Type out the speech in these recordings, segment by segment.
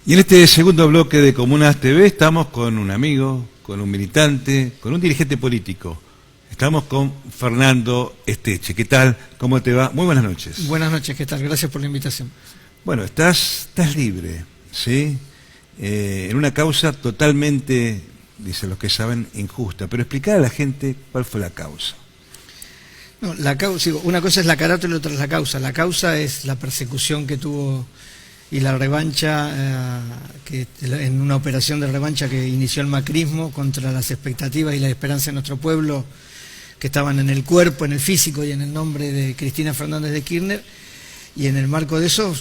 Y en este segundo bloque de Comunas TV estamos con un amigo, con un militante, con un dirigente político. Estamos con Fernando Esteche. ¿Qué tal? ¿Cómo te va? Muy buenas noches. Buenas noches, ¿qué tal? Gracias por la invitación. Bueno, estás libre, ¿sí? En una causa totalmente, dicen los que saben, injusta. Pero explicar a la gente cuál fue la causa. No, la causa, una cosa es la carátula y otra es la causa. La causa es la persecución que tuvo y la revancha, en una operación de revancha que inició el macrismo contra las expectativas y la esperanza de nuestro pueblo, que estaban en el cuerpo, en el físico y en el nombre de Cristina Fernández de Kirchner. Y en el marco de eso,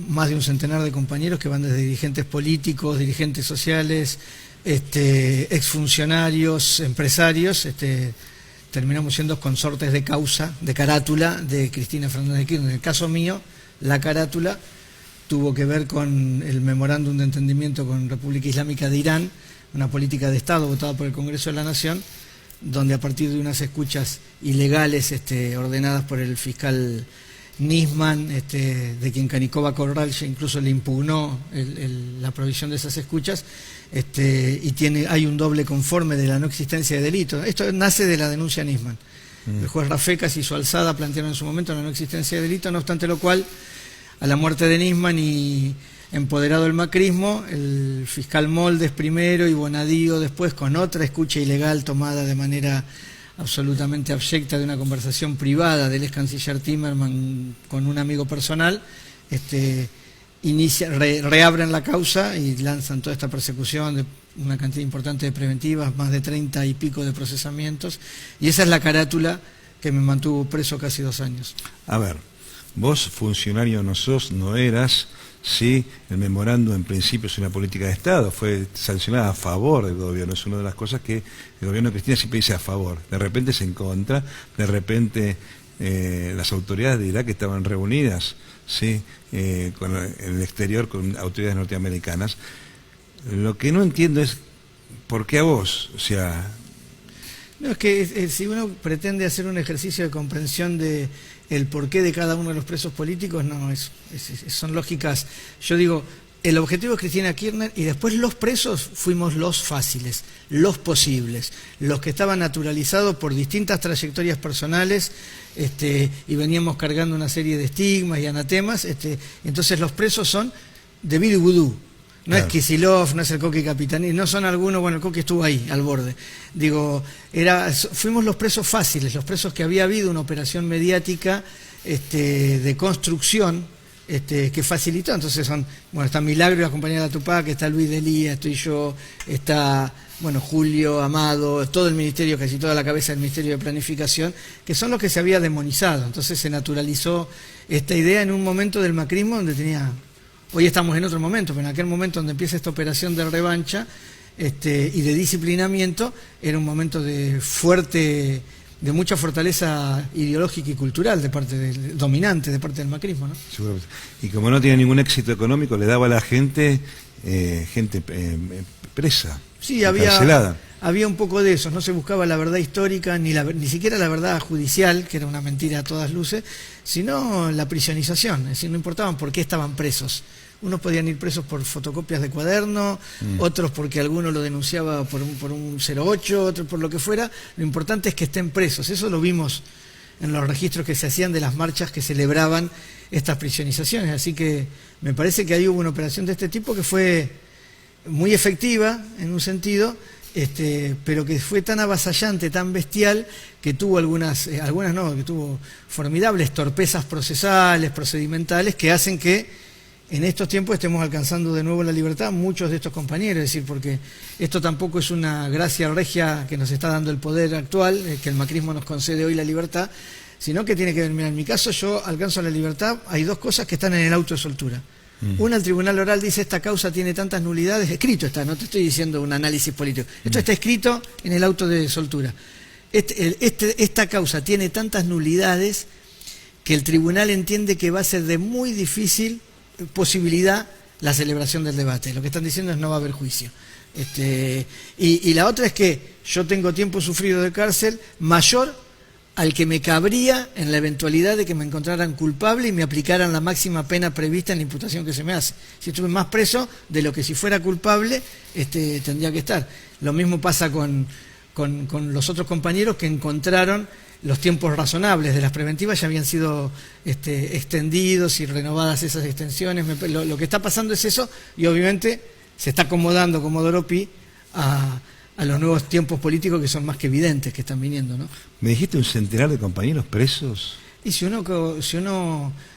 más de un centenar de compañeros que van desde dirigentes políticos, dirigentes sociales, exfuncionarios, empresarios, terminamos siendo consortes de causa, de carátula de Cristina Fernández de Kirchner. En el caso mío, la carátula tuvo que ver con el memorándum de entendimiento con República Islámica de Irán, una política de Estado votada por el Congreso de la Nación, donde a partir de unas escuchas ilegales ordenadas por el fiscal Nisman, de quien Canicova Corral ya incluso le impugnó la provisión de esas escuchas, y hay un doble conforme de la no existencia de delito. Esto nace de la denuncia Nisman. El juez Rafecas y su alzada plantearon en su momento la no existencia de delito, no obstante lo cual, a la muerte de Nisman y empoderado del macrismo, el fiscal Moldes primero y Bonadío después, con otra escucha ilegal tomada de manera absolutamente abyecta de una conversación privada del ex canciller Timmerman con un amigo personal, reabren la causa y lanzan toda esta persecución de una cantidad importante de preventivas, más de 30 y pico de procesamientos, y esa es la carátula que me mantuvo preso casi 2 años. A ver, vos funcionario no sos, no eras, sí, el memorándum en principio es una política de Estado, fue sancionada a favor del gobierno, es una de las cosas que el gobierno de Cristina siempre dice a favor, de repente es en contra, de repente las autoridades de Irak estaban reunidas, sí, en el exterior con autoridades norteamericanas. Lo que no entiendo es por qué a vos, o sea... No, es que si uno pretende hacer un ejercicio de comprensión de el porqué de cada uno de los presos políticos, no, son lógicas. Yo digo, el objetivo es Cristina Kirchner y después los presos fuimos los fáciles, los posibles, los que estaban naturalizados por distintas trayectorias personales, y veníamos cargando una serie de estigmas y anatemas, entonces los presos son de Bidu Vudú. No claro. Es Kicillof, no es el Coqui Capitani, no son algunos, bueno, el Coqui estuvo ahí, al borde. Digo, fuimos los presos fáciles, los presos que había habido una operación mediática de construcción que facilitó. Entonces está Milagro y la compañera de Tupac, está Luis Delía, estoy yo, está, Julio, Amado, todo el ministerio, casi toda la cabeza del Ministerio de Planificación, que son los que se había demonizado. Entonces se naturalizó esta idea en un momento del macrismo donde tenía... Hoy estamos en otro momento, pero en aquel momento donde empieza esta operación de revancha y de disciplinamiento, era un momento de mucha fortaleza ideológica y cultural dominante de parte del macrismo, ¿no? Seguramente. Y como no tiene ningún éxito económico, le daba a la gente presa, sí, encarcelada. Había un poco de eso, no se buscaba la verdad histórica, ni siquiera la verdad judicial, que era una mentira a todas luces, sino la prisionización, es decir, no importaban por qué estaban presos. Unos podían ir presos por fotocopias de cuaderno, otros porque alguno lo denunciaba por un 08, otros por lo que fuera. Lo importante es que estén presos. Eso lo vimos en los registros que se hacían de las marchas que celebraban estas prisionizaciones. Así que me parece que ahí hubo una operación de este tipo que fue muy efectiva en un sentido, pero que fue tan avasallante, tan bestial, que tuvo que tuvo formidables torpezas procesales, procedimentales, que hacen que en estos tiempos estemos alcanzando de nuevo la libertad muchos de estos compañeros, es decir, porque esto tampoco es una gracia regia que nos está dando el poder actual, que el macrismo nos concede hoy la libertad, sino que tiene que ver, mira, en mi caso yo alcanzo la libertad, hay 2 cosas que están en el auto de soltura. Una, el tribunal oral dice esta causa tiene tantas nulidades, escrito está, no te estoy diciendo un análisis político, esto está escrito en el auto de soltura. Esta causa tiene tantas nulidades que el tribunal entiende que va a ser de muy difícil posibilidad la celebración del debate. Lo que están diciendo es no va a haber juicio. Y la otra es que yo tengo tiempo sufrido de cárcel mayor al que me cabría en la eventualidad de que me encontraran culpable y me aplicaran la máxima pena prevista en la imputación que se me hace. Si estuve más preso de lo que si fuera culpable tendría que estar. Lo mismo pasa con los otros compañeros que encontraron los tiempos razonables de las preventivas, ya habían sido extendidos y renovadas esas extensiones. Lo que está pasando es eso, y obviamente se está acomodando Comodoro Pi a los nuevos tiempos políticos que son más que evidentes que están viniendo, ¿no? Me dijiste un centenar de compañeros presos. Y si uno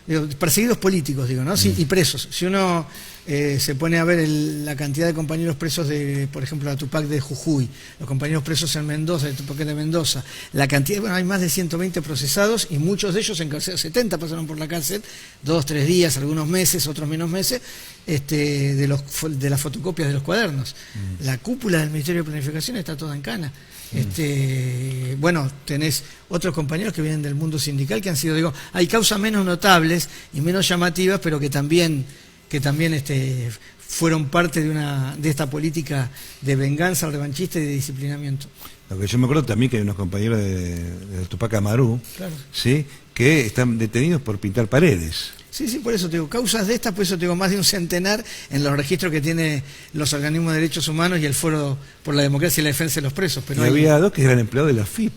digo, perseguidos políticos, digo, ¿no? Sí, y presos. Si uno se pone a ver la cantidad de compañeros presos de, por ejemplo, la Tupac de Jujuy, los compañeros presos en Mendoza, la Tupac de Mendoza, la cantidad, bueno, hay más de 120 procesados y muchos de ellos encarcelados, 70 pasaron por la cárcel, 2, 3 días, algunos meses, otros menos meses, de las fotocopias de los cuadernos. La cúpula del Ministerio de Planificación está toda en cana. Bueno, tenés otros compañeros que vienen del mundo sindical que han sido, digo, hay causas menos notables y menos llamativas, pero que también fueron parte de esta política de venganza revanchista y de disciplinamiento. Lo que yo me acuerdo también que hay unos compañeros de Tupac Amaru, claro, ¿sí?, que están detenidos por pintar paredes. Sí, por eso te digo, causas de estas, por eso te digo, más de un centenar en los registros que tiene los organismos de derechos humanos y el Foro por la Democracia y la Defensa de los Presos. Pero había 2 que eran empleados de la FIP,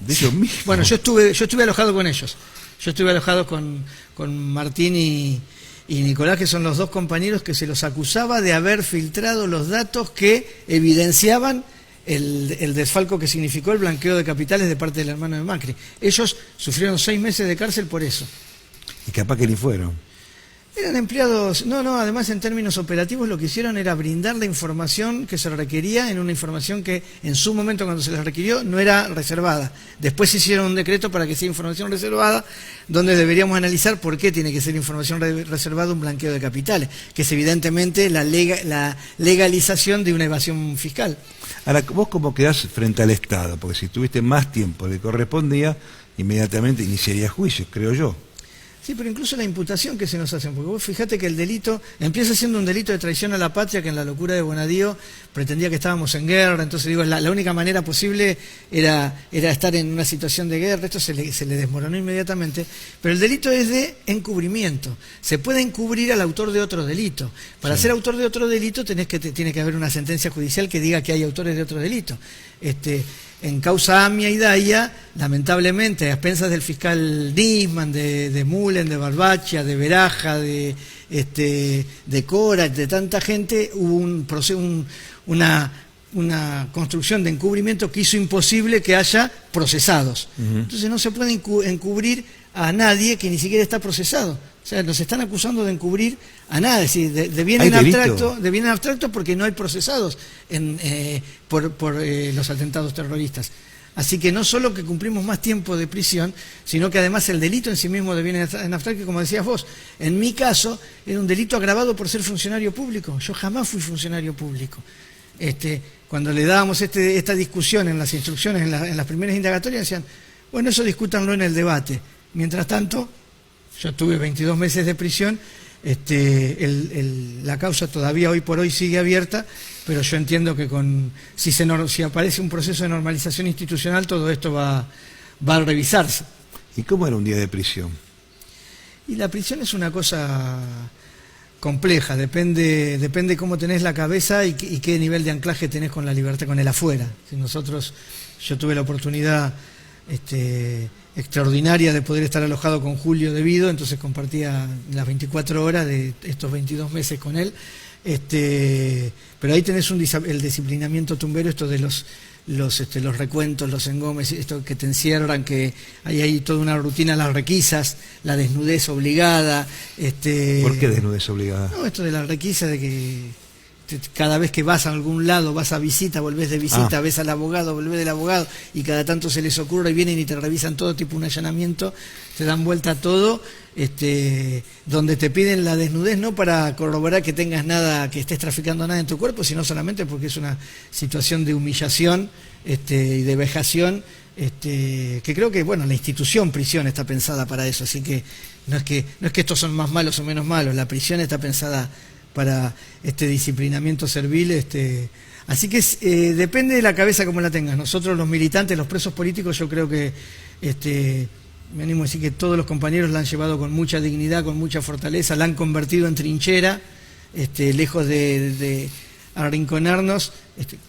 de ellos mismos. Bueno, yo estuve alojado con ellos. Yo estuve alojado con Martín y Nicolás, que son los 2 compañeros que se los acusaba de haber filtrado los datos que evidenciaban el desfalco que significó el blanqueo de capitales de parte del hermano de Macri. Ellos sufrieron 6 meses de cárcel por eso. Y capaz que ni fueron. Eran empleados, además en términos operativos lo que hicieron era brindar la información que se requería, en una información que en su momento cuando se les requirió no era reservada. Después hicieron un decreto para que sea información reservada, donde deberíamos analizar por qué tiene que ser información reservada un blanqueo de capitales, que es evidentemente la legalización de una evasión fiscal. Ahora, ¿vos cómo quedás frente al Estado? Porque si tuviste más tiempo de correspondía, inmediatamente iniciaría juicios, creo yo. Sí, pero incluso la imputación que se nos hace, porque vos fíjate que el delito empieza siendo un delito de traición a la patria, que en la locura de Bonadío pretendía que estábamos en guerra, entonces digo, la única manera posible era estar en una situación de guerra, esto se le desmoronó inmediatamente, pero el delito es de encubrimiento, se puede encubrir al autor de otro delito. Para ser autor de otro delito tiene que haber una sentencia judicial que diga que hay autores de otro delito. En causa Amia y Daya, lamentablemente, a expensas del fiscal Nisman, de Mullen, de Barbaccia, de Veraja, de Cora, de tanta gente, hubo una construcción de encubrimiento que hizo imposible que haya procesados. Entonces no se puede encubrir a nadie que ni siquiera está procesado. O sea, nos están acusando de encubrir a nada, es decir, de bien en abstracto porque no hay procesados por los atentados terroristas. Así que no solo que cumplimos más tiempo de prisión, sino que además el delito en sí mismo de bien en abstracto, que como decías vos, en mi caso era un delito agravado por ser funcionario público. Yo jamás fui funcionario público. Cuando le dábamos esta discusión en las instrucciones, en las primeras indagatorias, decían, bueno, eso discútanlo en el debate. Mientras tanto, yo tuve 22 meses de prisión, la causa todavía hoy por hoy sigue abierta, pero yo entiendo que si aparece un proceso de normalización institucional, todo esto va a revisarse. ¿Y cómo era un día de prisión? Y la prisión es una cosa compleja, depende cómo tenés la cabeza y qué nivel de anclaje tenés con la libertad, con el afuera. Yo tuve la oportunidad extraordinaria de poder estar alojado con Julio de Vido, entonces compartía las 24 horas de estos 22 meses con él, pero ahí tenés el disciplinamiento tumbero, esto de los recuentos, los engomes, esto que te encierran, que hay toda una rutina, las requisas, la desnudez obligada. ¿Por qué desnudez obligada? No, esto de la requisa de que cada vez que vas a algún lado, vas a visita, volvés de visita, ves al abogado, volvés del abogado, y cada tanto se les ocurre y vienen y te revisan todo, tipo un allanamiento, te dan vuelta a todo, donde te piden la desnudez no para corroborar que tengas nada, que estés traficando nada en tu cuerpo, sino solamente porque es una situación de humillación y de vejación, que creo que, bueno, la institución prisión está pensada para eso, así que no es que estos son más malos o menos malos, la prisión está pensada para este disciplinamiento servil. Así que depende de la cabeza como la tengas. Nosotros los militantes, los presos políticos, yo creo que me animo a decir que todos los compañeros la han llevado con mucha dignidad, con mucha fortaleza, la han convertido en trinchera, lejos de arrinconarnos,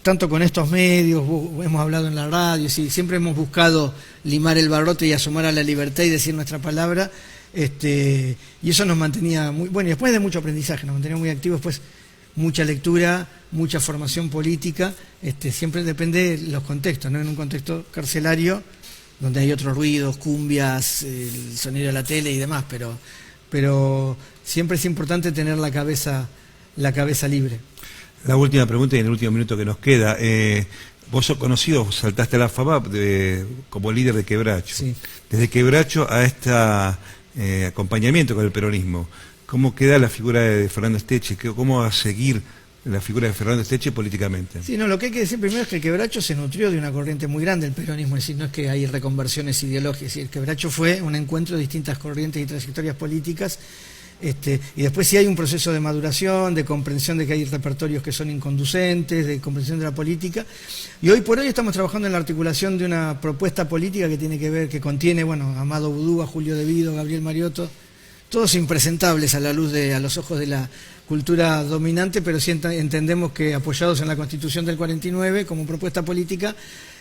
tanto con estos medios, hemos hablado en la radio, siempre hemos buscado limar el barrote y asomar a la libertad y decir nuestra palabra, y eso nos mantenía muy bueno, y después de mucho aprendizaje, nos mantenía muy activos, pues mucha lectura, mucha formación política, siempre depende de los contextos, ¿no? En un contexto carcelario, donde hay otros ruidos, cumbias, el sonido de la tele y demás, pero siempre es importante tener la cabeza libre. La última pregunta y en el último minuto que nos queda. Vos sos conocido, saltaste a la fama como líder de Quebracho. Sí. Desde Quebracho a este acompañamiento con el peronismo, ¿cómo queda la figura de Fernando Esteche? ¿Cómo va a seguir la figura de Fernando Esteche políticamente? Sí, no, lo que hay que decir primero es que Quebracho se nutrió de una corriente muy grande del peronismo, es decir, no es que hay reconversiones ideológicas, es decir, Quebracho fue un encuentro de distintas corrientes y trayectorias políticas. Y después sí hay un proceso de maduración, de comprensión de que hay repertorios que son inconducentes, de comprensión de la política, y hoy por hoy estamos trabajando en la articulación de una propuesta política que tiene que ver, que contiene, bueno, a Amado Boudou, a Julio De Vido, Gabriel Mariotto, todos impresentables a los ojos de la cultura dominante, pero sí entendemos que apoyados en la Constitución del 49 como propuesta política,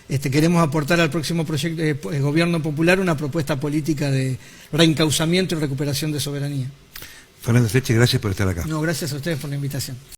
queremos aportar al próximo proyecto gobierno popular una propuesta política de reencauzamiento y recuperación de soberanía. Fernando Esteche, gracias por estar acá. No, gracias a ustedes por la invitación.